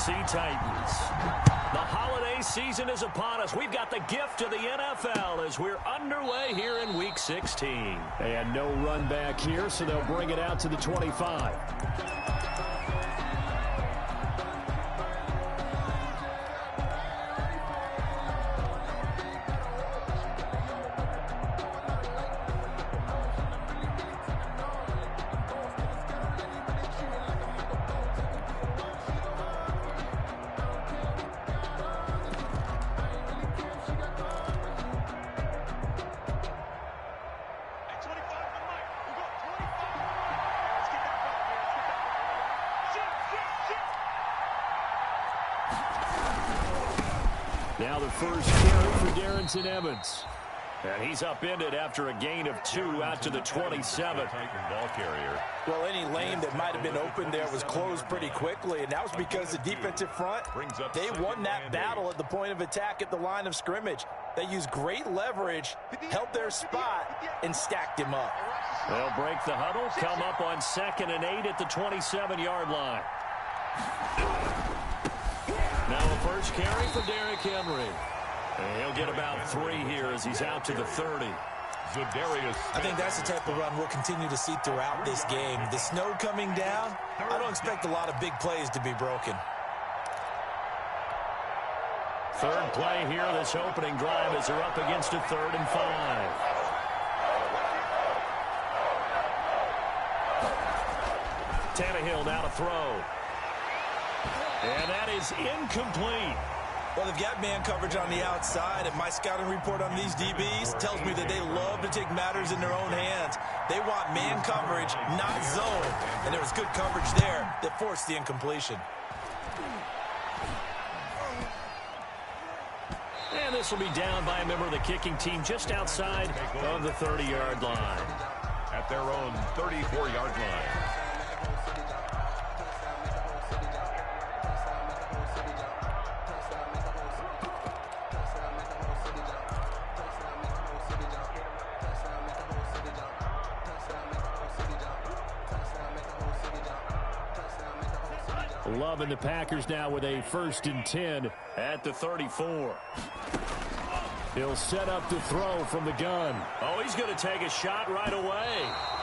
Tennessee Titans. The holiday season is upon us. We've got the gift of the NFL as we're underway here in Week 16. And no run back here, so they'll bring it out to the 25. Now the first carry for Darrington Evans. And he's upended after a gain of 2 out to the 27. Ball carrier. Well, any lane that might have been open there was closed pretty quickly, and that was because the defensive front, they won that battle at the point of attack at the line of scrimmage. They used great leverage, held their spot, and stacked him up. They'll break the huddle, come up on 2nd and 8 at the 27-yard line. Now a first carry for Derrick Henry. And he'll get about 3 here as he's out to the 30. I think that's the type of run we'll continue to see throughout this game. The snow coming down, I don't expect a lot of big plays to be broken. Third play here, this opening drive as they're up against a 3rd and 5. Tannehill now to throw. And that is incomplete. Well, they've got man coverage on the outside, and my scouting report on these DBs tells me that they love to take matters in their own hands. They want man coverage, not zone. And there was good coverage there that forced the incompletion. And this will be down by a member of the kicking team just outside of the 30-yard line. At their own 34-yard line. Loving the Packers now with a 1st and 10 at the 34. He'll set up to throw from the gun. Oh, he's going to take a shot right away.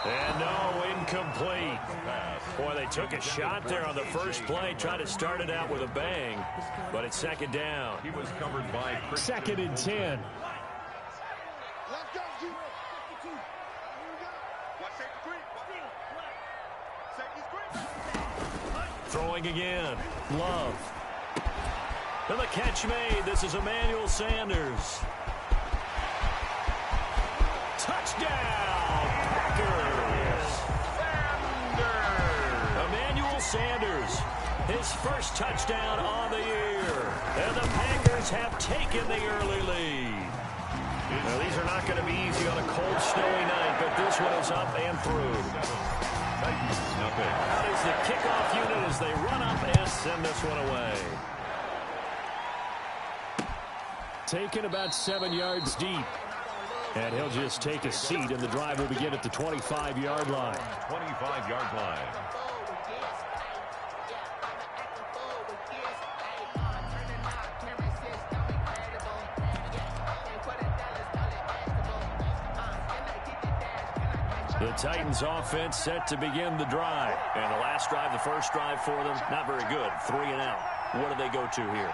And no, incomplete. Boy, they took a shot there on the first play, tried to start it out with a bang, but it's 2nd down. He was covered by 2nd and 10. Throwing again. Love. And the catch made. This is Emmanuel Sanders. Touchdown, Packers. Emmanuel Sanders, his first touchdown on the year. And the Packers have taken the early lead. Now, these are not going to be easy on a cold, snowy night, but this one is up and through. Out is the kickoff unit as they run up and send this one away. Taken about 7 yards deep. And he'll just take a seat, and the drive will begin at the 25-yard line. 25-yard line. The Titans offense set to begin the drive. And the last drive, the first drive for them, not very good. 3 and out. What do they go to here?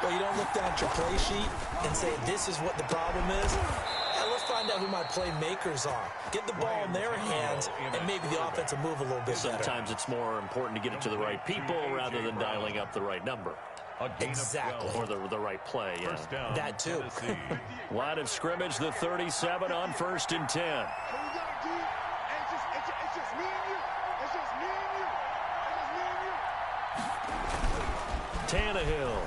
Well, you don't look down at your play sheet and say, this is what the problem is. Yeah, let's find out who my playmakers are. Get the ball in their hands, and maybe the offense will move a little bit better. Sometimes it's more important to get it to the right people rather than dialing up the right number. Exactly. Or the right play, yeah. That too. Line of scrimmage, the 37 on 1st and 10. Tannehill.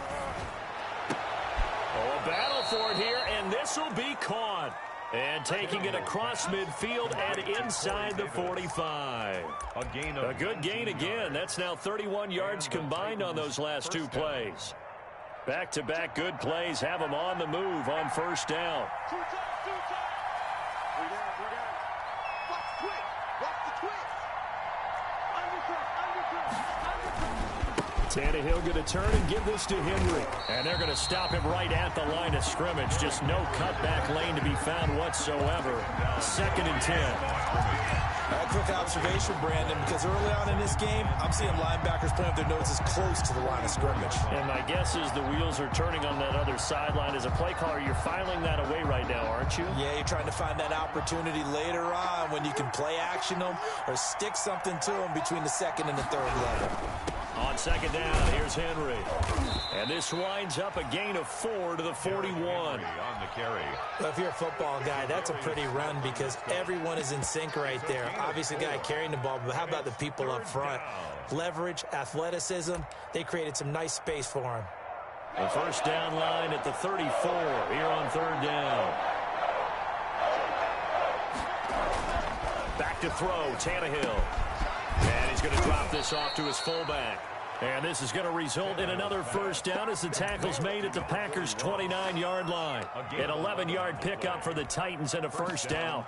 Oh, a battle for it here, and this will be caught. And taking it across midfield and inside the 45. A good gain again. That's now 31 yards combined on those last 2 plays. Back-to-back good plays have them on the move on 1st down. Tannehill going to turn and give this to Henry. And they're going to stop him right at the line of scrimmage. Just no cutback lane to be found whatsoever. 2nd and 10. A quick observation, Brandon, because early on in this game, I'm seeing linebackers playing with their noses close to the line of scrimmage. And my guess is the wheels are turning on that other sideline. As a play caller, you're filing that away right now, aren't you? Yeah, you're trying to find that opportunity later on when you can play action them or stick something to them between the 2nd and the 3rd level. On 2nd down, here's Henry. And this winds up a gain of 4 to the 41. On the carry. Well, if you're a football guy, that's a pretty run because everyone is in sync right there. Obviously, the guy carrying the ball, but how about the people up front? Leverage, athleticism, they created some nice space for him. The first down line at the 34 here on 3rd down. Back to throw, Tannehill. And he's going to drop this off to his fullback. And this is going to result in another first down as the tackle's made at the Packers' 29-yard line. An 11-yard pickup for the Titans and a first down.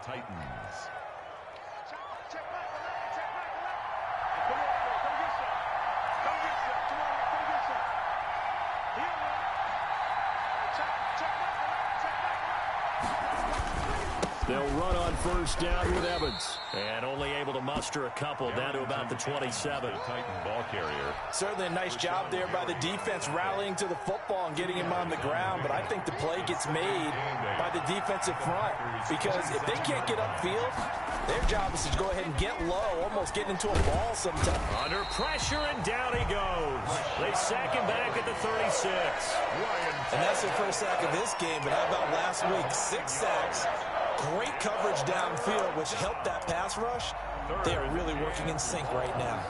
They'll run on first down with Evans. And only able to muster a couple down to about the 27. Titan ball carrier. Certainly a nice job there by the defense rallying to the football and getting him on the ground, but I think the play gets made by the defensive front because if they can't get upfield, their job is to go ahead and get low, almost get into a ball sometime. Under pressure, and down he goes. They sack him back at the 36. And that's their first sack of this game, but how about last week? 6 sacks. Great coverage downfield, which helped that pass rush. They are really working in sync right now.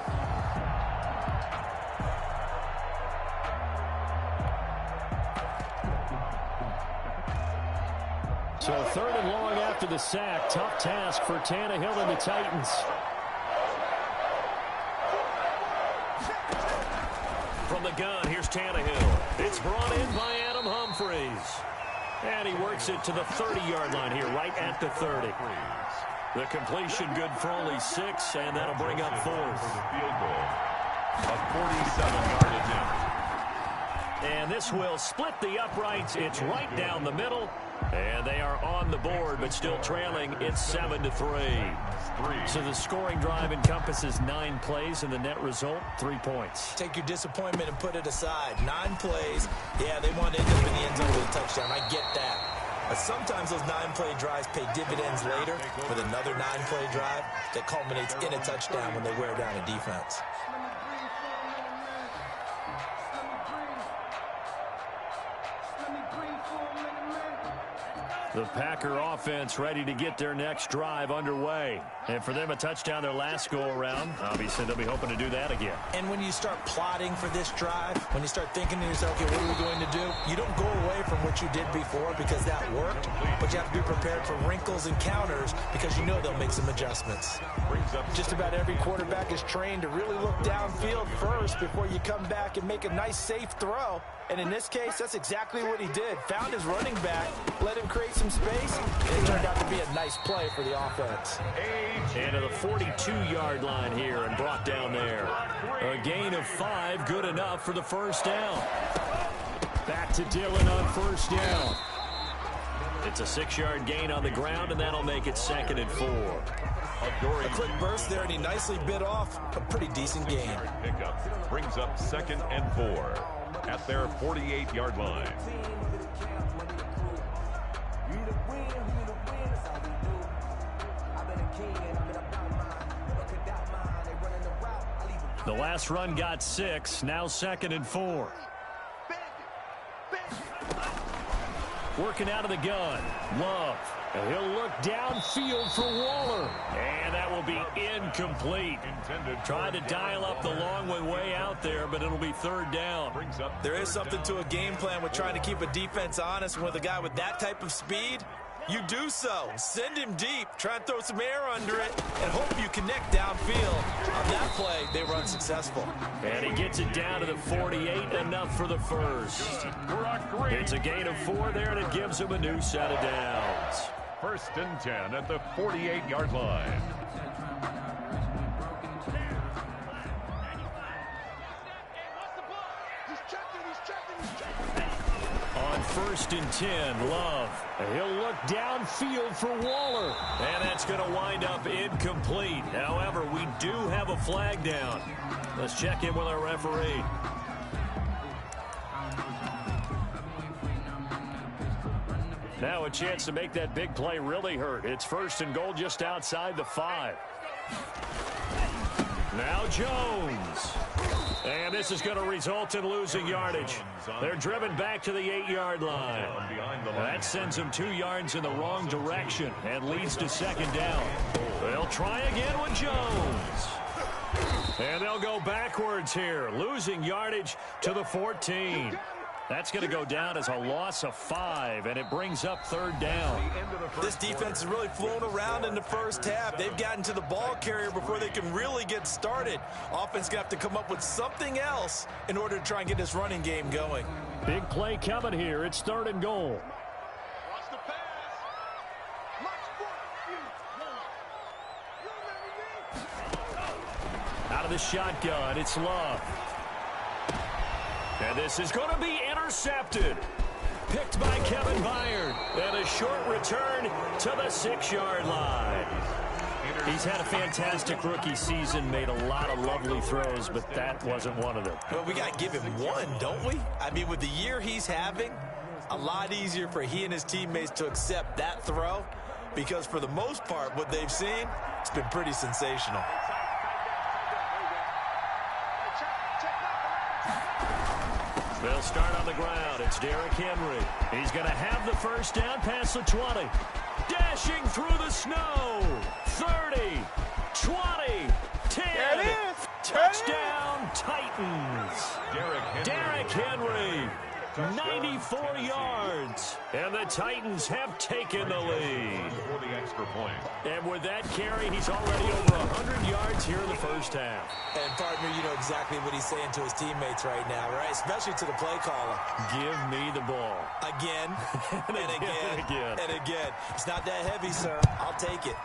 So 3rd and long after the sack. Tough task for Tannehill and the Titans. From the gun, here's Tannehill. It's brought in by Adam Humphries. And he works it to the 30-yard line here, right at the 30. The completion good for only 6, and that'll bring up 4th. Field goal. A 47-yard attempt. And this will split the uprights. It's right down the middle. And they are on the board, but still trailing. It's 7-3. So the scoring drive encompasses 9 plays, and the net result, 3 points. Take your disappointment and put it aside. 9 plays. Yeah, they want to end up in the end zone with a touchdown. I get that. But sometimes those 9-play drives pay dividends later with another 9-play drive that culminates in a touchdown when they wear down a defense. The Packer offense ready to get their next drive underway. And for them, a touchdown their last go-around. Obviously, they'll be hoping to do that again. And when you start plotting for this drive, when you start thinking to yourself, okay, what are we going to do? You don't go away from what you did before because that worked, but you have to be prepared for wrinkles and counters because you know they'll make some adjustments. Just about every quarterback is trained to really look downfield first before you come back and make a nice, safe throw. And in this case, that's exactly what he did. Found his running back, let him create some space, and it turned out to be a nice play for the offense. And to the 42-yard line here and brought down there. A gain of 5, good enough for the first down. Back to Dillon on first down. It's a 6-yard gain on the ground, and that'll make it 2nd and 4. A quick burst there, and he nicely bit off a pretty decent gain. Pickup brings up 2nd and 4 at their 48-yard line. The last run got 6, now 2nd and 4. Working out of the gun, Love. And he'll look downfield for Waller. And that will be incomplete. Trying to dial up the long way out there, but it'll be 3rd down. There is something to a game plan with trying to keep a defense honest. With a guy with that type of speed, you do so. Send him deep. Try and throw some air under it and hope you connect downfield. On that play, they were unsuccessful. And he gets it down to the 48, enough for the first. It's a gain of 4 there, and it gives him a new set of downs. 1st and 10 at the 48-yard line. On 1st and 10, Love. He'll look downfield for Waller. And that's going to wind up incomplete. However, we do have a flag down. Let's check in with our referee. Now a chance to make that big play really hurt. It's 1st and goal just outside the 5. Now Jones. And this is going to result in losing yardage. They're driven back to the 8-yard line. That sends them 2 yards in the wrong direction and leads to 2nd down. They'll try again with Jones. And they'll go backwards here, losing yardage to the 14. That's going to go down as a loss of 5, and it brings up 3rd down. This defense has really flown around in the first half. They've gotten to the ball carrier before they can really get started. Offense going to have to come up with something else in order to try and get this running game going. Big play coming here. It's 3rd and goal. Out of the shotgun, it's Love. And this is going to be intercepted. Picked by Kevin Byard. And a short return to the 6-yard line. He's had a fantastic rookie season, made a lot of lovely throws, but that wasn't one of them. Well, we got to give him one, don't we? I mean, with the year he's having, a lot easier for he and his teammates to accept that throw, because for the most part, what they've seen, it's been pretty sensational. They'll start on the ground. It's Derrick Henry. He's going to have the 1st down past the 20. Dashing through the snow. 30, 20, 10. There it is. Touchdown, Titans. Derrick Henry. 94 yards. And the Titans have taken the lead. For the extra point. And with that carry, he's already over 100 yards here in the first half. And, partner, you know exactly what he's saying to his teammates right now, right? Especially to the play caller. Give me the ball. Again, and again, and again. It's not that heavy, sir. I'll take it.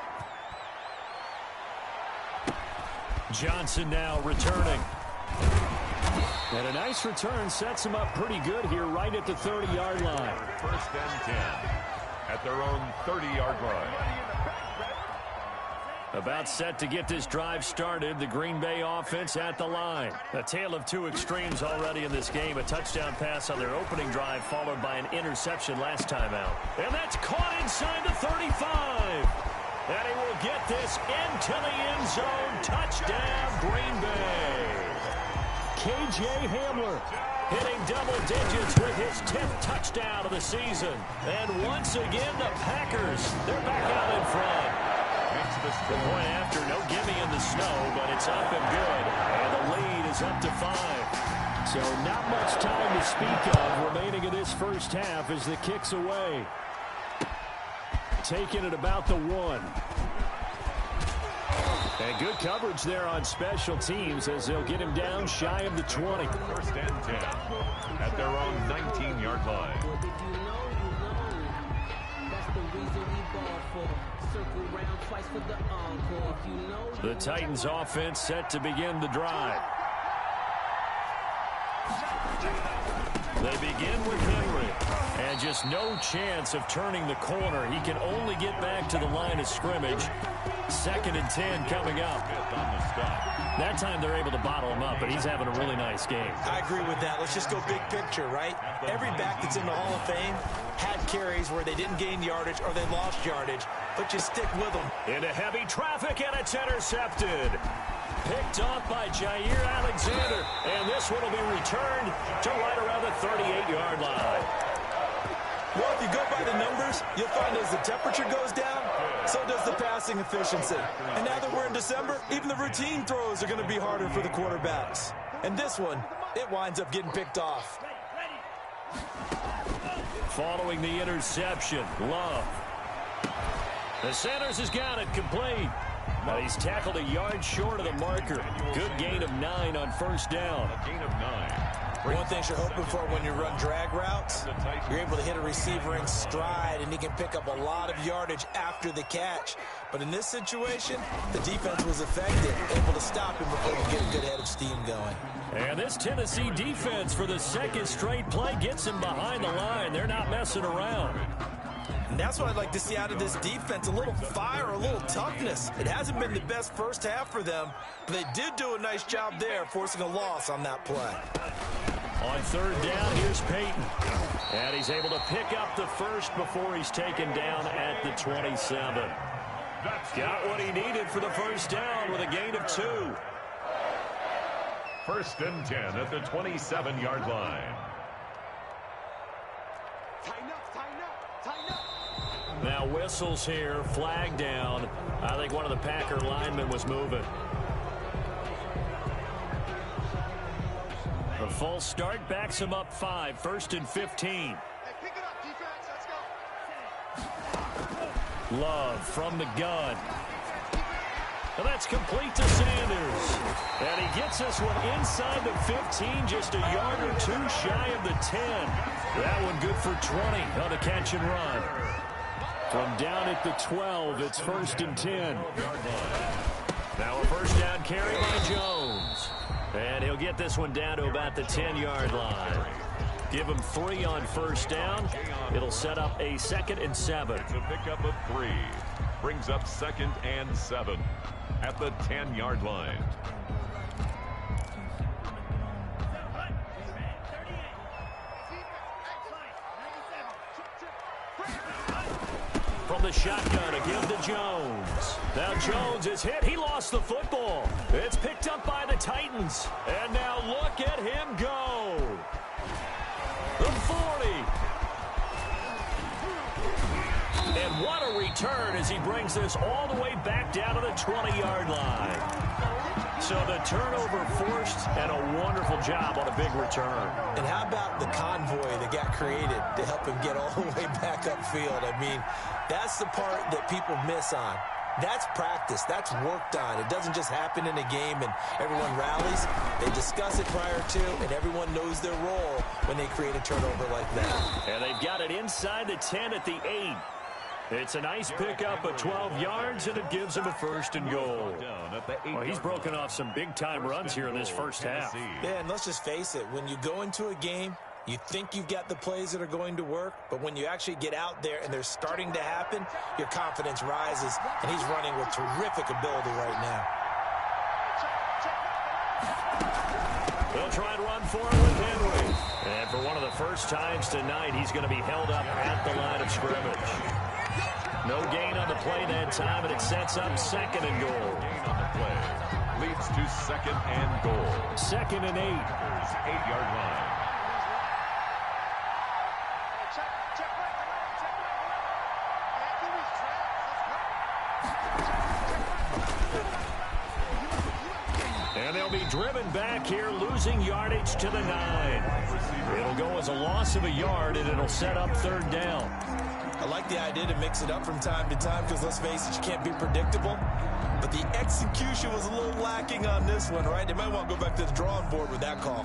Johnson now returning. And a nice return sets him up pretty good here right at the 30-yard line. 1st and 10 at their own 30-yard line. About set to get this drive started, the Green Bay offense at the line. A tale of 2 extremes already in this game. A touchdown pass on their opening drive followed by an interception last time out. And that's caught inside the 35. And he will get this into the end zone. Touchdown, Green Bay. K.J. Hamler hitting double digits with his 10th touchdown of the season. And once again, the Packers, they're back out in front. The point after, no gimme in the snow, but it's up and good. And the lead is up to 5. So not much time to speak of remaining in this first half as the kick's away. Taking it about the 1. And good coverage there on special teams as they'll get him down shy of the 20. 1st and 10 at their own 19-yard line. The Titans offense set to begin the drive. They begin with Henry. And just no chance of turning the corner. He can only get back to the line of scrimmage. 2nd and 10 coming up. That time they're able to bottle him up, but he's having a really nice game. I agree with that. Let's just go big picture, right? Every back that's in the Hall of Fame had carries where they didn't gain yardage or they lost yardage, but you stick with them. Into heavy traffic, and it's intercepted. Picked off by Jair Alexander, and this one will be returned to right around the 38-yard line. Well, if you go by the numbers, you'll find as the temperature goes down, so does the passing efficiency. And now that we're in December, even the routine throws are going to be harder for the quarterbacks. And this one, it winds up getting picked off. Following the interception, Love. The Sanders has got it complete. But he's tackled a yard short of the marker. Good gain of 9 on 1st down. A gain of 9. One thing you're hoping for when you run drag routes, you're able to hit a receiver in stride, and he can pick up a lot of yardage after the catch. But in this situation, the defense was effective, able to stop him before he could get a good head of steam going. And this Tennessee defense for the second straight play gets him behind the line. They're not messing around. And that's what I'd like to see out of this defense, a little fire, a little toughness. It hasn't been the best first half for them, but they did do a nice job there, forcing a loss on that play. On third down, here's Peyton. And he's able to pick up the first before he's taken down at the 27. Got what he needed for the first down with a gain of 2. 1st and 10 at the 27-yard line. Now whistles here, flag down. I think one of the Packer linemen was moving. A false start backs him up 5, 1st and 15. Hey, pick it up, defense. Let's go. Love from the gun. And that's complete to Sanders. And he gets this one inside the 15, just a yard or 2 shy of the 10. That one good for 20 on the catch and run. From down at the 12, it's 1st and 10. Now a first down carry by Jones. And he'll get this one down to about the 10-yard line. Give him 3 on first down. It'll set up a 2nd and 7. It's a pickup of 3. Brings up 2nd and 7 at the 10-yard line. From the shotgun, a give to Jones. Now Jones is hit. He lost the football. It's picked up by the Titans. And now look at him go. The 40. And what a return as he brings this all the way back down to the 20-yard line. So the turnover forced and a wonderful job on a big return. And how about the convoy that got created to help him get all the way back upfield? I mean, that's the part that people miss on. That's practice. That's worked on. It doesn't just happen in a game and everyone rallies. They discuss it prior to, and everyone knows their role when they create a turnover like that. And they've got it inside the 10 at the 8. It's a nice pickup of 12 yards, and it gives him a 1st and goal. Well, he's broken off some big-time runs here in this first half. Yeah, and let's just face it. When you go into a game, you think you've got the plays that are going to work, but when you actually get out there and they're starting to happen, your confidence rises, and he's running with terrific ability right now. They'll try and run for it with Henry. And for one of the first times tonight, he's going to be held up at the line of scrimmage. No gain on the play that time, and it sets up 2nd and goal. Gain on the play leads to 2nd and goal. 2nd and 8. 8-yard line. And they'll be driven back here, losing yardage to the 9. It'll go as a loss of a yard, and it'll set up 3rd down. I like the idea to mix it up from time to time because, let's face it, you can't be predictable. But the execution was a little lacking on this one, right? They might want to go back to the drawing board with that call.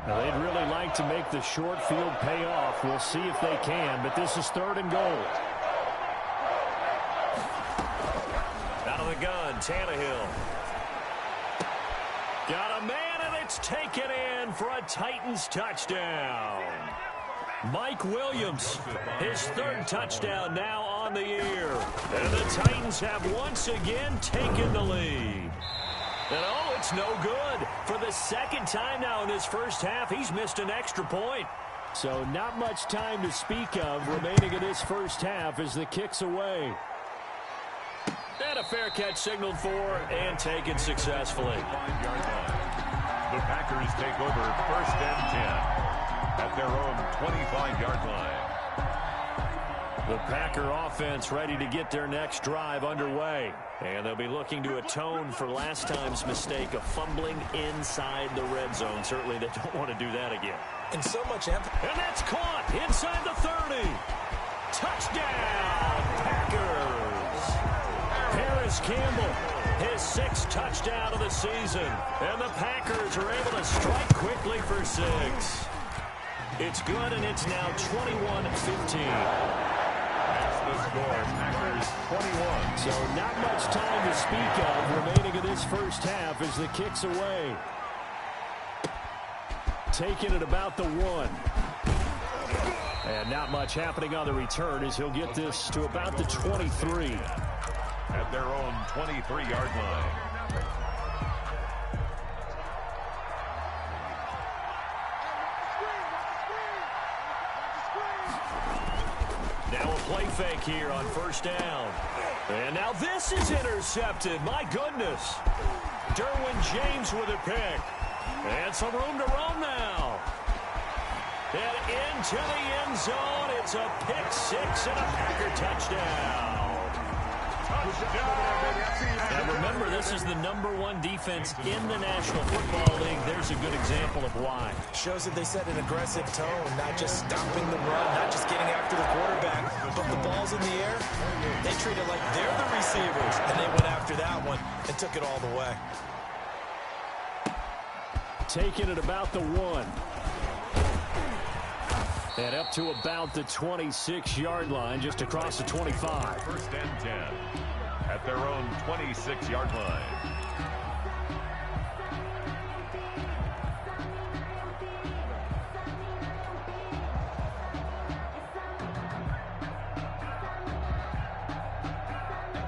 Now, they'd really like to make the short field pay off. We'll see if they can, but this is 3rd and goal. Out of the gun, Tannehill. Got a man, and it's taken in for a Titans touchdown. Mike Williams, his 3rd touchdown now on the year. And the Titans have once again taken the lead. And oh, it's no good. For the 2nd time now in this first half, he's missed an extra point. So not much time to speak of remaining in this first half as the kick's away. And a fair catch signaled for and taken successfully. 5-yard line. The Packers take over 1st and 10 at their own 25-yard line. The Packer offense ready to get their next drive underway. And they'll be looking to atone for last time's mistake of fumbling inside the red zone. Certainly they don't want to do that again. And so much emphasis. And that's caught inside the 30. Touchdown, Packers. Paris Campbell, his 6th touchdown of the season. And the Packers are able to strike quickly for 6. It's good, and it's now 21-15. That's the score. Packers 21. So not much time to speak of remaining in this first half as the kick's away. Taking it about the 1. And not much happening on the return as he'll get this to about the 23. At their own 23-yard line. Now a play fake here on first down. And now this is intercepted. My goodness. Derwin James with a pick. And some room to roam now. And into the end zone. It's a pick 6 and a Packer touchdown. Now remember, this is the #1 defense in the National Football League. There's a good example of why. Shows that they set an aggressive tone, not just stopping the run, not just getting after the quarterback, but the ball's in the air. They treat it like they're the receivers, and they went after that one and took it all the way. Taking it about the 1. And up to about the 26-yard line, just across the 25. First and 10 at their own 26-yard line.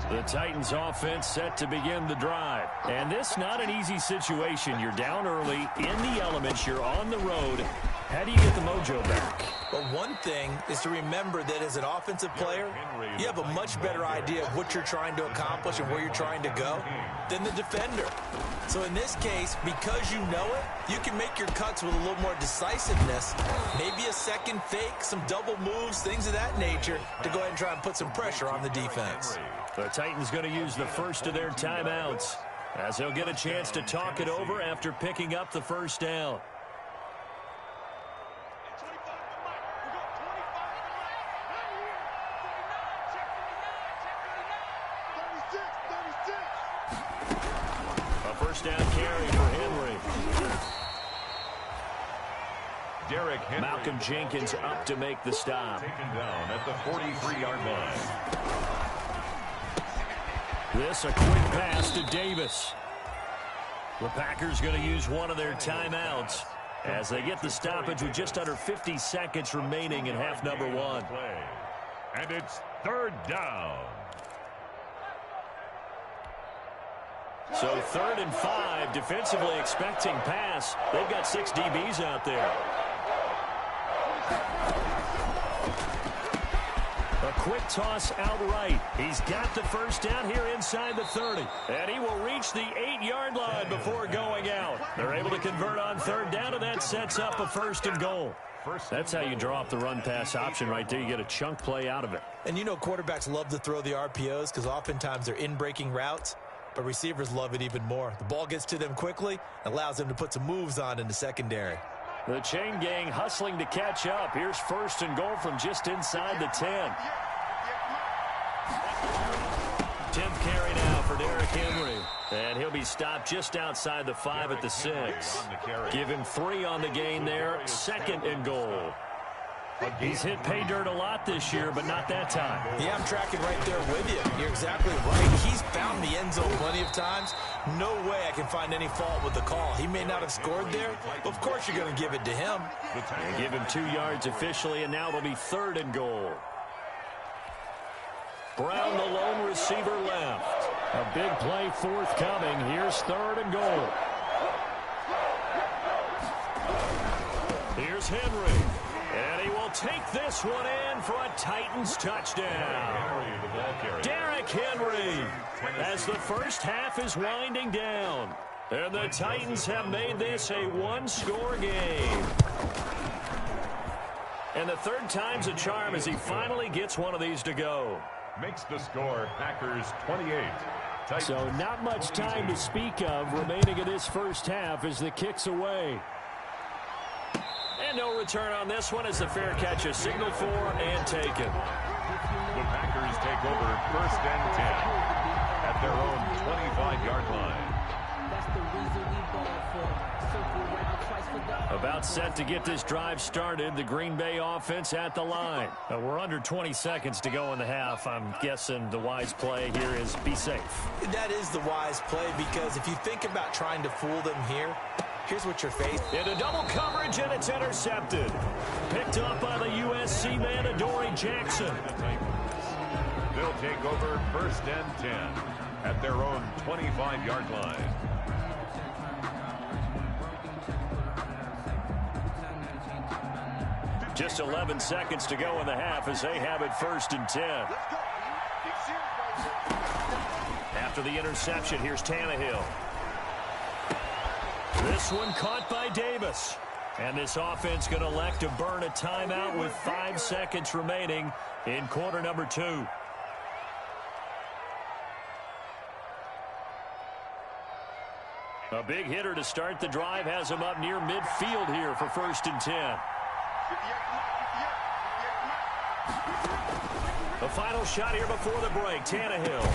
The Titans offense set to begin the drive. And this not an easy situation. You're down early, in the elements, you're on the road. How do you get the mojo back? But one thing is to remember that as an offensive player, you have a much better idea of what you're trying to accomplish and where you're trying to go than the defender. So in this case, because you know it, you can make your cuts with a little more decisiveness, maybe a second fake, some double moves, things of that nature, to go ahead and try and put some pressure on the defense. The Titans going to use the first of their timeouts as they'll get a chance to talk it over after picking up the first down. A first down carry for Henry. Derrick Henry. Malcolm Jenkins up to make the stop. Taken down at the 43-yard line. This a quick pass to Davis. The Packers going to use one of their timeouts as they get the stoppage with just under 50 seconds remaining in half number 1. And it's third down. So 3rd and 5, defensively expecting pass. They've got 6 DBs out there. A quick toss out right. He's got the first down here inside the 30. And he will reach the 8-yard line before going out. They're able to convert on 3rd down, and that sets up a 1st and goal. That's how you draw up the run-pass option right there. You get a chunk play out of it. And you know quarterbacks love to throw the RPOs because oftentimes they're in-breaking routes. But receivers love it even more. The ball gets to them quickly, allows them to put some moves on in the secondary. The chain gang hustling to catch up. Here's 1st and goal from just inside the 10. 10th carry now for Derrick Henry. And he'll be stopped just outside the 5 at the 6. Give him 3 on the gain there. 2nd and goal. He's hit pay dirt a lot this year, but not that time. Yeah, I'm tracking right there with you. You're exactly right. He's found the end zone plenty of times. No way I can find any fault with the call. He may not have scored there, but of course you're going to give it to him. And give him 2 yards officially, and now it'll be 3rd and goal. Brown, the lone receiver, left. A big play forthcoming. Here's 3rd and goal. Here's Henry. And he will take this one in for a Titans touchdown. Derrick Henry as the first half is winding down. And the Titans have made this a 1-score game. And the 3rd time's a charm as he finally gets one of these to go. Makes the score Packers 28. Titans. So not much time to speak of remaining in this first half as the kick's away. And no return on this one as the fair catch is signaled for and taken. The Packers take over 1st and 10 at at their own 25-yard line. About set to get this drive started. The Green Bay offense at the line. We're under 20 seconds to go in the half. I'm guessing the wise play here is be safe. That is the wise play, because if you think about trying to fool them here, here's what you're facing. Into double coverage, and it's intercepted. Picked up by the USC man, Adoree Jackson. They'll take over 1st and 10 at their own 25-yard line. Just 11 seconds to go in the half as they have it 1st and 10. After the interception, here's Tannehill. This one caught by Davis. And this offense going to elect to burn a timeout with 5 seconds remaining in quarter number 2. A big hitter to start the drive has him up near midfield here for 1st and 10. The final shot here before the break. Tannehill.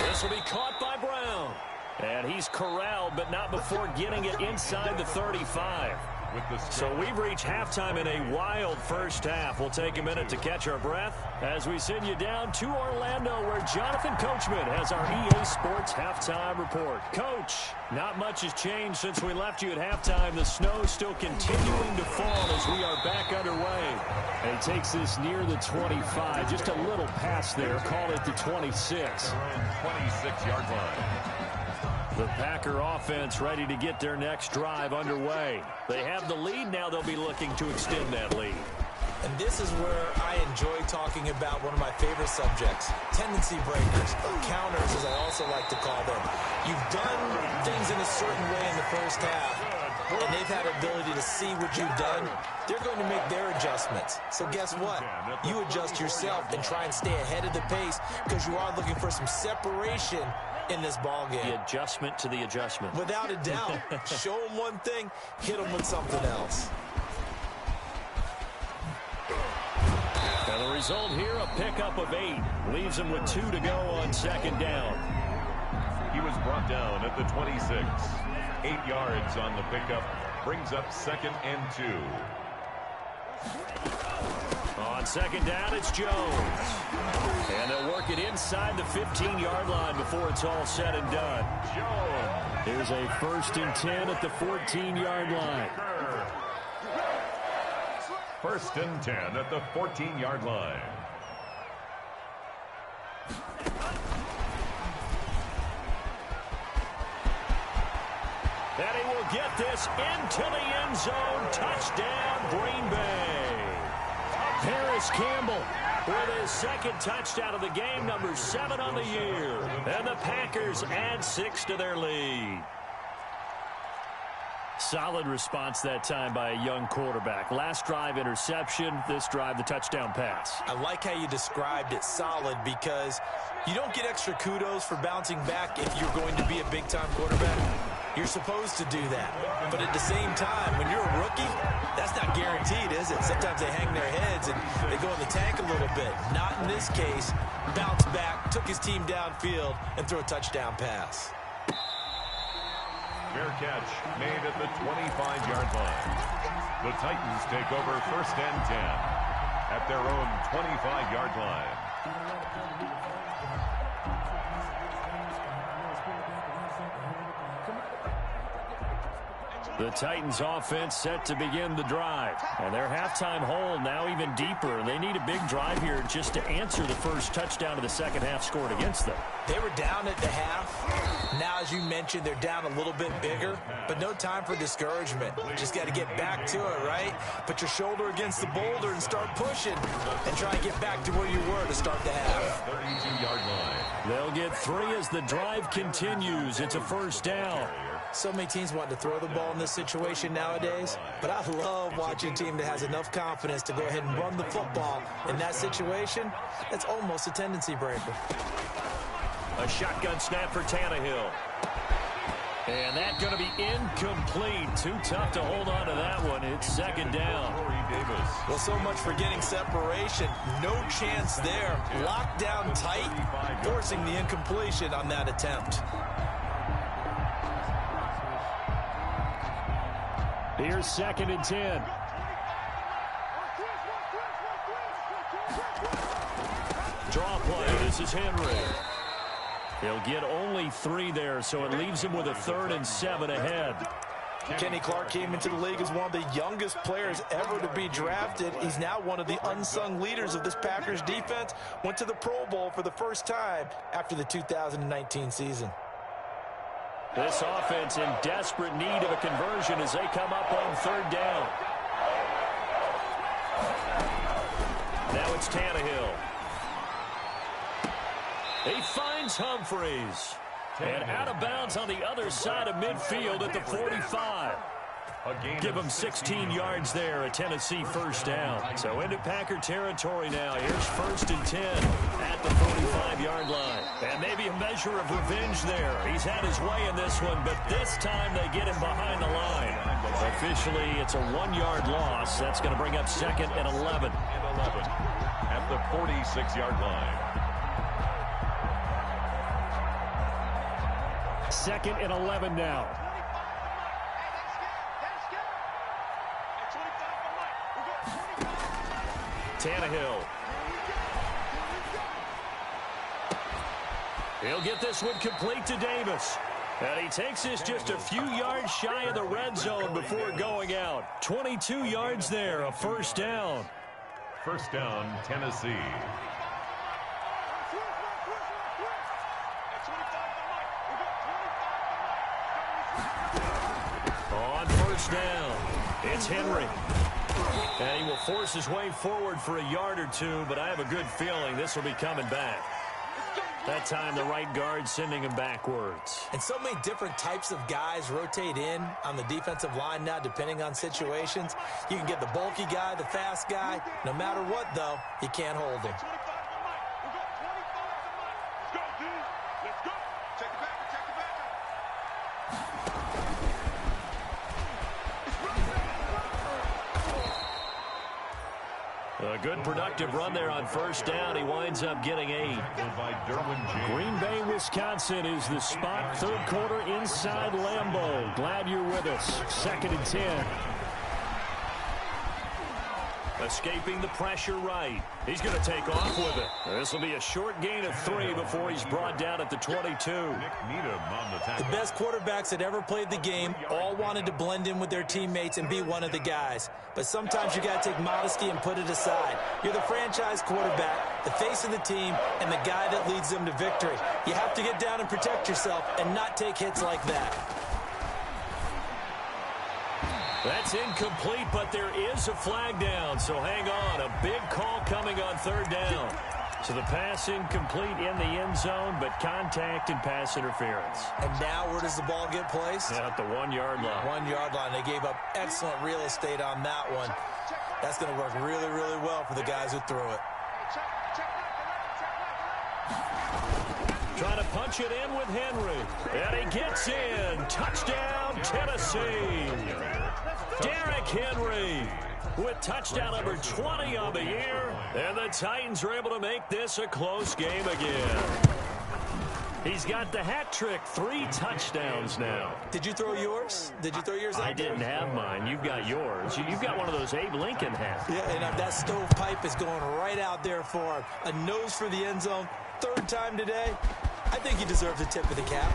This will be caught by Brown. And he's corralled, but not before getting it inside the 35. So we've reached halftime in a wild first half. We'll take a minute to catch our breath as we send you down to Orlando, where Jonathan Coachman has our EA Sports halftime report. Coach, not much has changed since we left you at halftime. The snow still continuing to fall as we are back underway. And he takes this near the 25, just a little past there. Call it the 26. 26-yard line. The Packer offense ready to get their next drive underway. They have the lead now. They'll be looking to extend that lead. And this is where I enjoy talking about one of my favorite subjects, tendency breakers, or counters as I also like to call them. You've done things in a certain way in the first half, and they've had ability to see what you've done. They're going to make their adjustments. So guess what? You adjust yourself and try and stay ahead of the pace, because you are looking for some separation in this ball game. The adjustment to the adjustment. Without a doubt. Show them one thing, hit them with something else. And the result here, a pickup of 8. Leaves him with 2 to go on 2nd down. He was brought down at the 26. 8 yards on the pickup. Brings up 2nd and 2. On 2nd down, it's Jones. And they'll work it inside the 15-yard line before it's all said and done. Jones. Here's a 1st and 10 at the 14-yard line. 1st and 10 at the 14-yard line. And he will get this into the end zone. Touchdown, Green Bay. Paris Campbell with his 2nd touchdown of the game, number 7 on the year. And the Packers add 6 to their lead. Solid response that time by a young quarterback. Last drive, interception. This drive, the touchdown pass. I like how you described it, solid, because you don't get extra kudos for bouncing back if you're going to be a big-time quarterback. You're supposed to do that. But at the same time, when you're a rookie, that's not guaranteed, is it? Sometimes they hang their heads and they go in the tank a little bit. Not in this case. Bounce back, took his team downfield, and threw a touchdown pass. Fair catch made at the 25-yard line. The Titans take over 1st and 10 at their own 25-yard line. The Titans offense set to begin the drive. And their halftime hole now even deeper. They need a big drive here just to answer the first touchdown of the second half scored against them. They were down at the half. Now, as you mentioned, they're down a little bit bigger, but no time for discouragement. Just got to get back to it, right? Put your shoulder against the boulder and start pushing and try and get back to where you were to start the half. 32-yard line. They'll get 3 as the drive continues. It's a 1st down. So many teams want to throw the ball in this situation nowadays, but I love watching a team that has enough confidence to go ahead and run the football. In that situation, that's almost a tendency breaker. A shotgun snap for Tannehill. And that's going to be incomplete. Too tough to hold on to that one. It's second down. Well, so much for getting separation. No chance there. Locked down tight, forcing the incompletion on that attempt. Here's second and 10. Draw play. This is Henry. He'll get only 3 there, so it leaves him with a 3rd and 7 ahead. Kenny Clark came into the league as one of the youngest players ever to be drafted. He's now one of the unsung leaders of this Packers defense. Went to the Pro Bowl for the first time after the 2019 season. This offense in desperate need of a conversion as they come up on 3rd down. Now it's Tannehill. He finds Humphreys. And out of bounds on the other side of midfield at the 45. Give him 16 yards there, a Tennessee first down. So into Packer territory now. Here's 1st and 10 at the 45-yard line. And maybe a measure of revenge there. He's had his way in this one, but this time they get him behind the line. Officially, it's a 1-yard loss. That's going to bring up 2nd and 11. At the 46-yard line. 2nd and 11 now. Tannehill. He'll get this one complete to Davis. And he takes this just a few yards shy of the red zone before going out. 22 yards there, a first down. First down, Tennessee. On first down, it's Henry. And he will force his way forward for a yard or 2, but I have a good feeling this will be coming back. That time the right guard sending him backwards. And so many different types of guys rotate in on the defensive line now depending on situations. You can get the bulky guy, the fast guy. No matter what, though, you can't hold him. A good productive run there on first down. He winds up getting 8. Green Bay, Wisconsin is the spot. 3rd quarter inside Lambeau. Glad you're with us. 2nd and 10. Escaping the pressure right. He's going to take off with it. This will be a short gain of 3 before he's brought down at the 22. The best quarterbacks that ever played the game all wanted to blend in with their teammates and be one of the guys. But sometimes you got to take modesty and put it aside. You're the franchise quarterback, the face of the team, and the guy that leads them to victory. You have to get down and protect yourself and not take hits like that. That's incomplete, but there is a flag down, so hang on. A big call coming on 3rd down. So the pass incomplete in the end zone, but contact and pass interference. And now where does the ball get placed? Yeah, at the 1-yard line. 1-yard line. They gave up excellent real estate on that one. That's going to work really, really well for the guys who threw it. Trying to punch it in with Henry. And he gets in. Touchdown, Tennessee. Derrick Henry with touchdown number 20 on the year. And the Titans are able to make this a close game again. He's got the hat trick. 3 touchdowns now. Did you throw yours? Did you throw yours out? I didn't have mine. You've got yours. You've got one of those Abe Lincoln hats. Yeah, and that stovepipe is going right out there for him. A nose for the end zone. 3rd time today. I think he deserves a tip of the cap.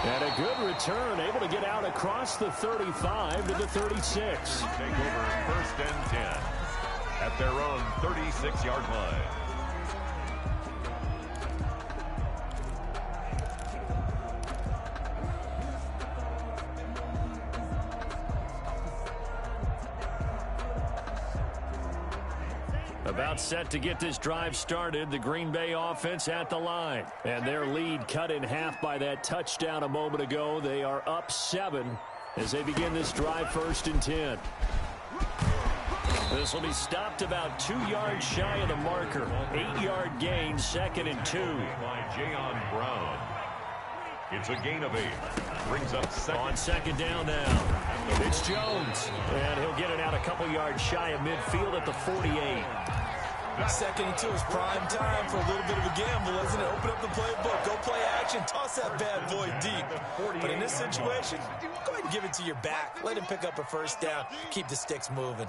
And a good return, able to get out across the 35 to the 36. Take over 1st and 10 at their own 36-yard line. About set to get this drive started, the Green Bay offense at the line. And their lead cut in half by that touchdown a moment ago. They are up 7 as they begin this drive 1st and 10. This will be stopped about 2 yards shy of the marker. 8-yard gain, 2nd and 2. By Jayon Brown. It's a gain of 8. Brings up second. On second down now. It's Jones. And he'll get it out a couple yards shy of midfield at the 48. Second and 2 is prime time for a little bit of a gamble, isn't it? Open up the playbook, go play action, toss that bad boy deep. But in this situation, go ahead and give it to your back. Let him pick up a first down. Keep the sticks moving.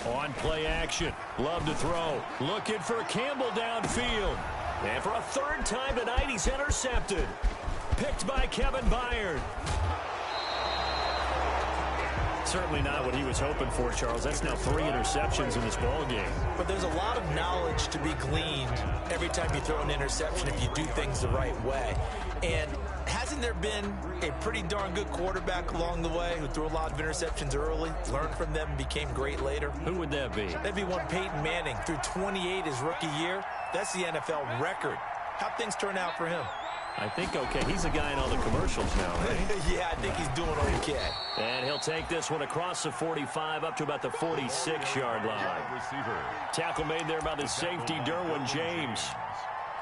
On play action. Love to throw. Looking for Campbell downfield. And for a third time tonight, he's intercepted. Picked by Kevin Byard. Certainly not what he was hoping for, Charles. That's now 3 interceptions in this ball game. But there's a lot of knowledge to be gleaned every time you throw an interception if you do things the right way. And hasn't there been a pretty darn good quarterback along the way who threw a lot of interceptions early, learned from them, and became great later? Who would that be? That'd be one Peyton Manning. Threw 28 his rookie year. That's the NFL record. How'd things turn out for him? I think okay. He's a guy in all the commercials now, right? Yeah, I think he's doing okay. And he'll take this one across the 45 up to about the 46-yard line. Tackle made there by the safety, Derwin James.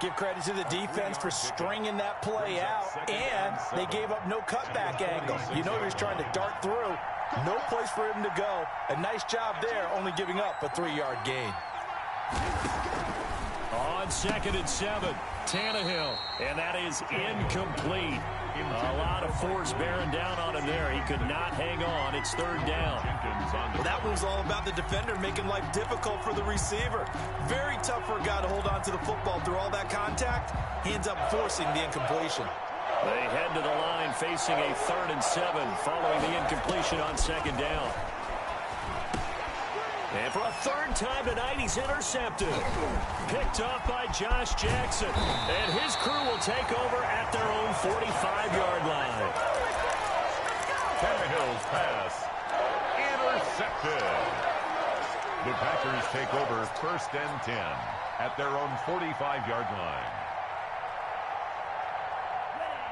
Give credit to the defense for stringing that play out, and they gave up no cutback angle. You know he was trying to dart through. No place for him to go. A nice job there, only giving up a 3-yard gain. On second and 7, Tannehill, and that is incomplete. A lot of force bearing down on him there. He could not hang on. It's third down. Well, that was all about the defender making life difficult for the receiver. Very tough for a guy to hold on to the football through all that contact. He ends up forcing the incompletion. They head to the line facing a 3rd and 7 following the incompletion on second down. And for a third time tonight, he's intercepted. Picked off by Josh Jackson. And his crew will take over at their own 45-yard line. Tannehill's pass intercepted. The Packers take over 1st and 10 at their own 45-yard line.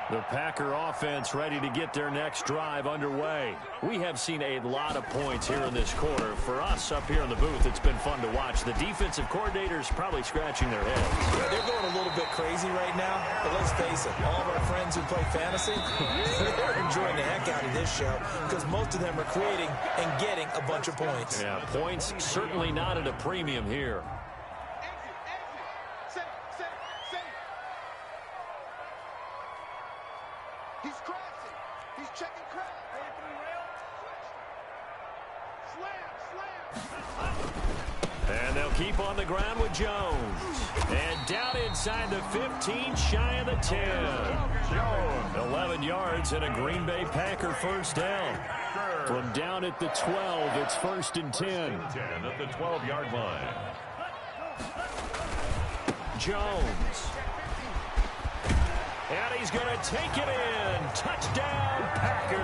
The Packer offense ready to get their next drive underway. We have seen a lot of points here in this quarter. For us up here in the booth, it's been fun to watch. The defensive coordinators probably scratching their heads. Yeah, they're going a little bit crazy right now, but let's face it, all of our friends who play fantasy, they're enjoying the heck out of this show because most of them are creating and getting a bunch of points. Yeah, points certainly not at a premium here. He's crossing. He's checking crowd. Slam. And they'll keep on the ground with Jones. And down inside the 15, shy of the 10. 11 yards and a Green Bay Packer first down. From down at the 12, it's 1st and 10. 10 at the 12-yard line. Jones. And he's going to take it in. Touchdown, Packers.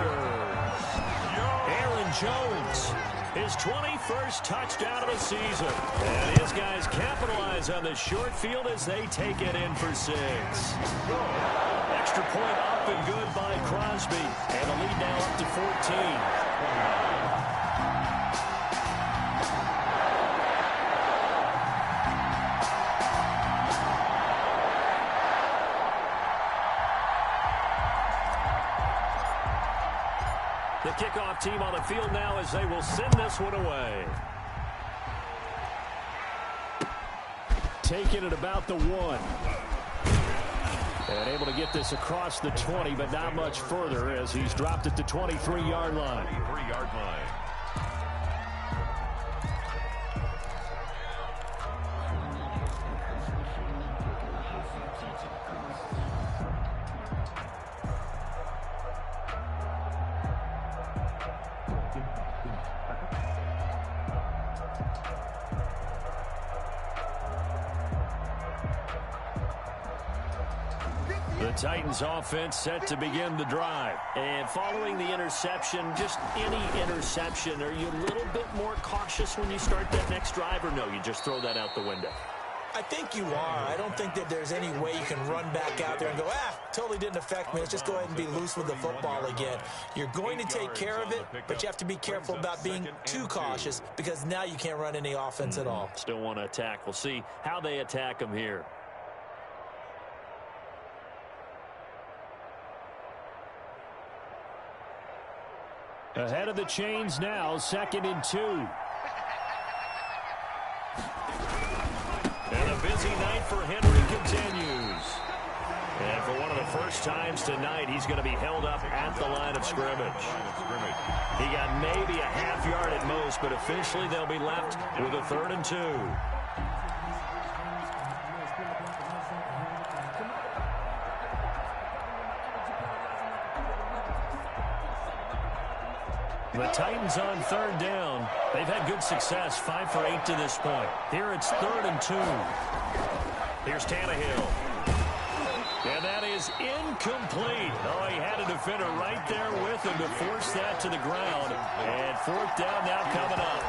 Aaron Jones, his 21st touchdown of the season. And his guys capitalize on the short field as they take it in for 6. Extra point up and good by Crosby. And the lead now up to 14. The kickoff team on the field now as they will send this one away. Taking it about the 1. And able to get this across the 20, but not much further as he's dropped it to 23-yard line. 23-yard line. The Titans offense set to begin the drive. And following the interception, just any interception, are you a little bit more cautious when you start that next drive, or no, you just throw that out the window? I think you are. I don't think that there's any way you can run back out there and go, totally didn't affect me. Let's just go ahead and be loose with the football again. You're going to take care of it, but you have to be careful about being too cautious because now you can't run any offense at all. Still want to attack. We'll see how they attack them here. Ahead of the chains now, 2nd and 2. And a busy night for Henry continues. And for one of the first times tonight, he's going to be held up at the line of scrimmage. He got maybe a half yard at most, but officially they'll be left with a 3rd and 2. The Titans on 3rd down. They've had good success, 5 for 8 to this point. Here it's 3rd and 2. Here's Tannehill. And that is incomplete. Oh, he had a defender right there with him to force that to the ground. And 4th down now coming up.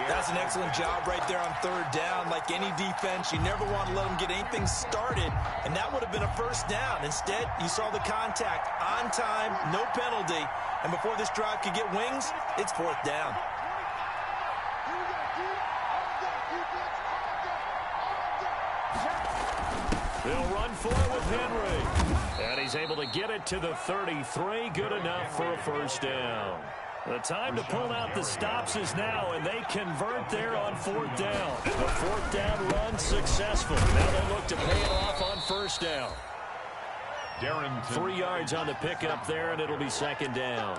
That's an excellent job right there on 3rd down. Like any defense, you never want to let them get anything started. And that would have been a 1st down. Instead, you saw the contact on time, no penalty. And before this drive could get wings, it's 4th down. They'll run for it with Henry. And he's able to get it to the 33. Good enough for a 1st down. The time to pull out the stops is now, and they convert there on 4th down. The 4th down run successful. Now they look to pay it off on 1st down. 3 yards on the pickup there, and it'll be 2nd down.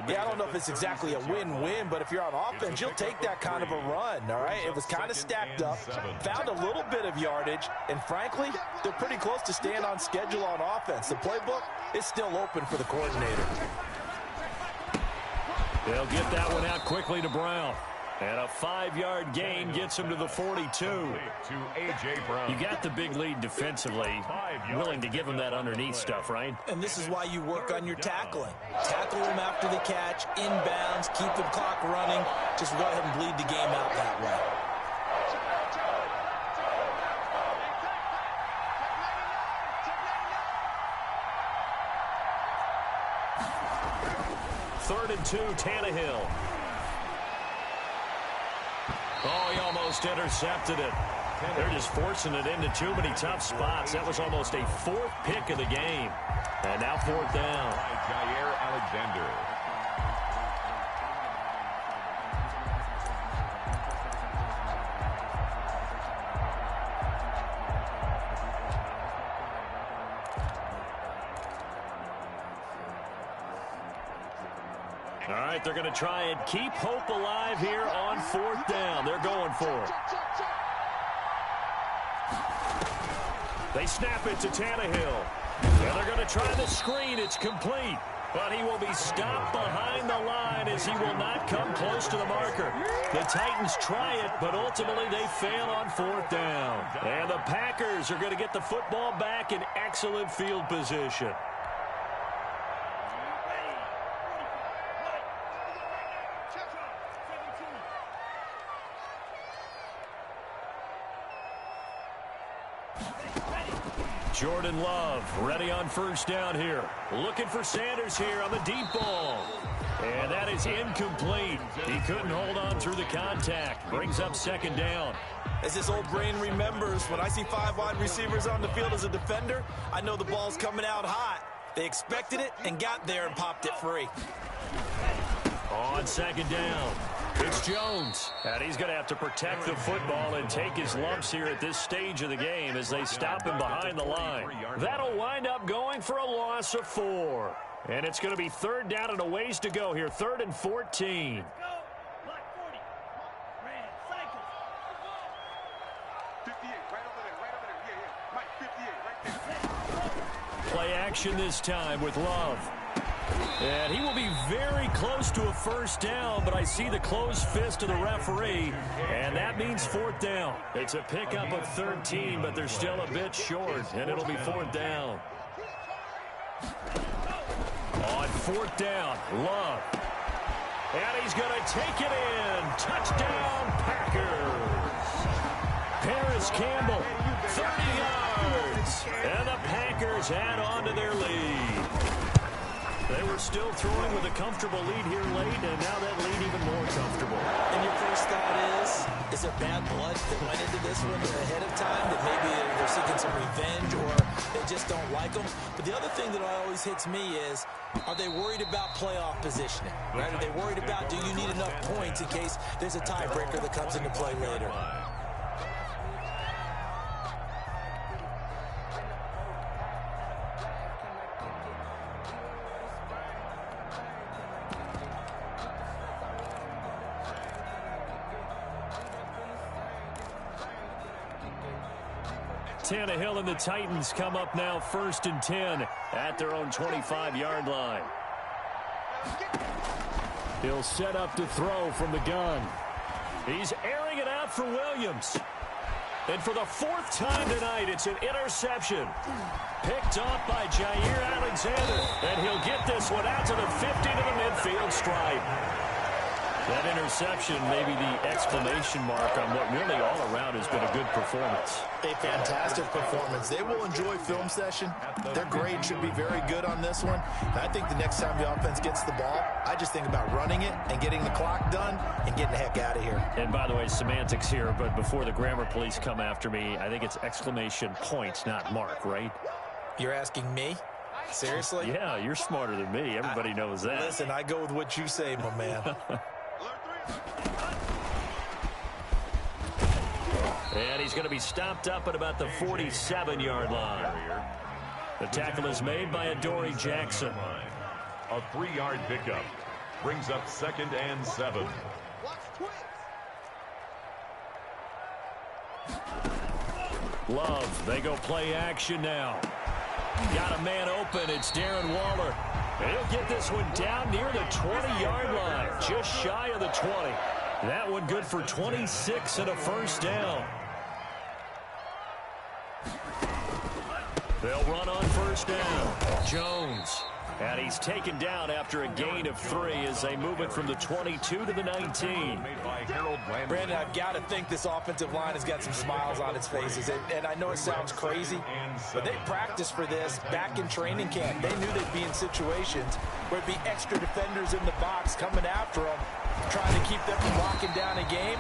Yeah, I don't know if it's exactly a win-win, but if you're on offense, you'll take that kind of a run, all right? It was kind of stacked up, found a little bit of yardage, and frankly, they're pretty close to staying on schedule on offense. The playbook is still open for the coordinator. They'll get that one out quickly to Brown. And a 5-yard gain gets him to the 42. You got the big lead defensively. Willing to give him that underneath stuff, right? And this is why you work on your tackling. Tackle him after the catch, inbounds, keep the clock running. Just go ahead and bleed the game out that way. Third and 2, Tannehill. Oh, he almost intercepted it. They're just forcing it into too many tough spots. That was almost a 4th pick of the game. And now 4th down. Jair Alexander. All right, they're going to try and keep hope alive here on 4th down. They're going for it. They snap it to Tannehill. And they're going to try the screen. It's complete. But he will be stopped behind the line as he will not come close to the marker. The Titans try it, but ultimately they fail on 4th down. And the Packers are going to get the football back in excellent field position. Jordan Love ready on 1st down here. Looking for Sanders here on the deep ball. And that is incomplete. He couldn't hold on through the contact. Brings up 2nd down. As this old brain remembers, when I see 5 wide receivers on the field as a defender, I know the ball's coming out hot. They expected it and got there and popped it free. On 2nd down, it's Jones. And he's going to have to protect the football and take his lumps here at this stage of the game as they stop him behind the line. That'll wind up going for a loss of 4. And it's going to be 3rd down and a ways to go here. 3rd and 14. Play action this time with Love. And he will be very close to a 1st down, but I see the closed fist of the referee, and that means 4th down. It's a pickup of 13, but they're still a bit short, and it'll be 4th down. On 4th down, Love. And he's going to take it in. Touchdown, Packers. Paris Campbell, 30 yards. And the Packers add on to their lead. They were still throwing with a comfortable lead here late, and now that lead even more comfortable. And your first thought is there bad blood that went into this one ahead of time, that maybe they're seeking some revenge, or they just don't like them. But the other thing that always hits me is, are they worried about playoff positioning? Right? Are they worried about, do you need enough points in case there's a tiebreaker that comes into play later? Tannehill and the Titans come up now 1st and 10 at their own 25-yard line. He'll set up to throw from the gun. He's airing it out for Williams. And for the 4th time tonight, it's an interception. Picked off by Jair Alexander. And he'll get this one out to the 50 to the midfield stripe. That interception may be the exclamation mark on what really all around has been a good performance. A fantastic performance. They will enjoy film session. Their grade should be very good on this one. And I think the next time the offense gets the ball, I just think about running it and getting the clock done and getting the heck out of here. And by the way, semantics here, but before the grammar police come after me, I think it's exclamation points, not mark, right? You're asking me? Seriously? Yeah, you're smarter than me. Everybody knows that. Listen, I go with what you say, my man. And he's going to be stopped up at about the 47-yard line. The tackle is made by Adoree Jackson. A 3-yard pickup brings up 2nd and 7. Love, they go play action now. Got a man open, it's Darren Waller. And he'll get this one down near the 20-yard line, just shy of the 20. That one good for 26 and a 1st down. They'll run on 1st down. Jones. And he's taken down after a gain of 3 as they move it from the 22 to the 19. Brandon, I've got to think this offensive line has got some smiles on its faces. And I know it sounds crazy, but they practiced for this back in training camp. They knew they'd be in situations where it'd be extra defenders in the box coming after them, trying to keep them from locking down a game.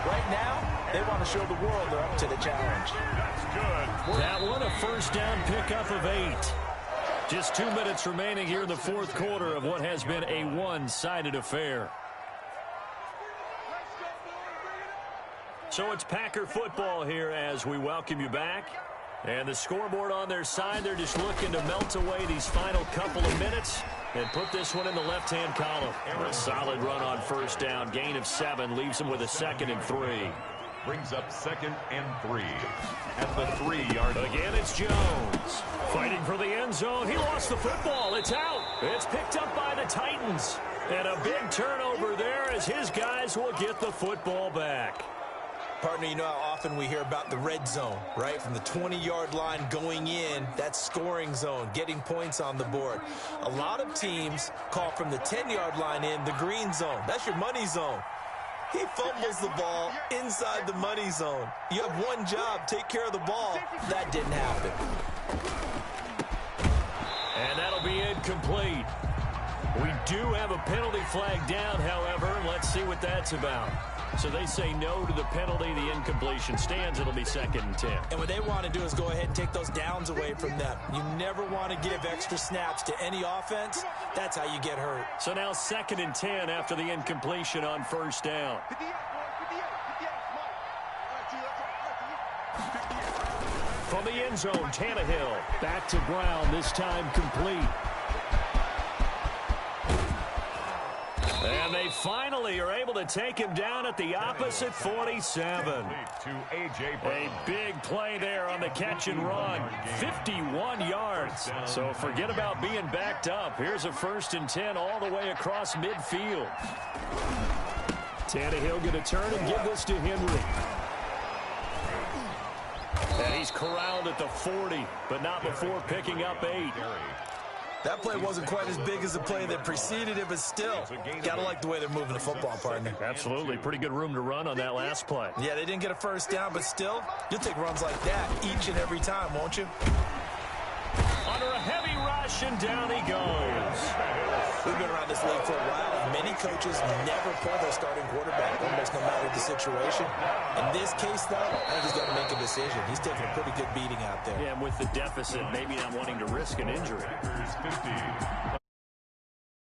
Right now, they want to show the world they're up to the challenge. That's good. That one, a 1st down pickup of 8. Just 2 minutes remaining here in the 4th quarter of what has been a one-sided affair. So it's Packer football here as we welcome you back. And the scoreboard on their side, they're just looking to melt away these final couple of minutes and put this one in the left-hand column. A solid run on 1st down. Gain of 7 leaves them with a 2nd and 3. Brings up 2nd and 3 at the 3-yard line. Again, it's Jones fighting for the end zone. He lost the football. It's out. It's picked up by the Titans. And a big turnover there as his guys will get the football back. Partner, you know how often we hear about the red zone, right? From the 20-yard line going in, that's scoring zone, getting points on the board. A lot of teams call from the 10-yard line in the green zone. That's your money zone. He fumbles the ball inside the money zone. You have one job, take care of the ball. That didn't happen. And that'll be incomplete. We do have a penalty flag down, however. Let's see what that's about. So they say no to the penalty. The incompletion stands. It'll be 2nd and 10. And what they want to do is go ahead and take those downs away from them. You never want to give extra snaps to any offense. That's how you get hurt. So now 2nd and 10 after the incompletion on 1st down. From the end zone, Tannehill back to Brown, this time complete. And they finally are able to take him down at the opposite 47. A big play there on the catch and run. 51 yards. So forget about being backed up. Here's a 1st and 10 all the way across midfield. Tannehill going to turn and give this to Henry. And he's corralled at the 40, but not before picking up 8. That play wasn't quite as big as the play that preceded it, but still, gotta like the way they're moving the football, partner. Absolutely. Pretty good room to run on that last play. Yeah, they didn't get a 1st down, but still, you'll take runs like that each and every time, won't you? Under a heavy rush, and down he goes. We've been around this league for a while, and many coaches never pull their starting quarterback, almost no matter the situation. In this case, though, I think he's got to make a decision. He's taking a pretty good beating out there. Yeah, and with the deficit, maybe not wanting to risk an injury. 50.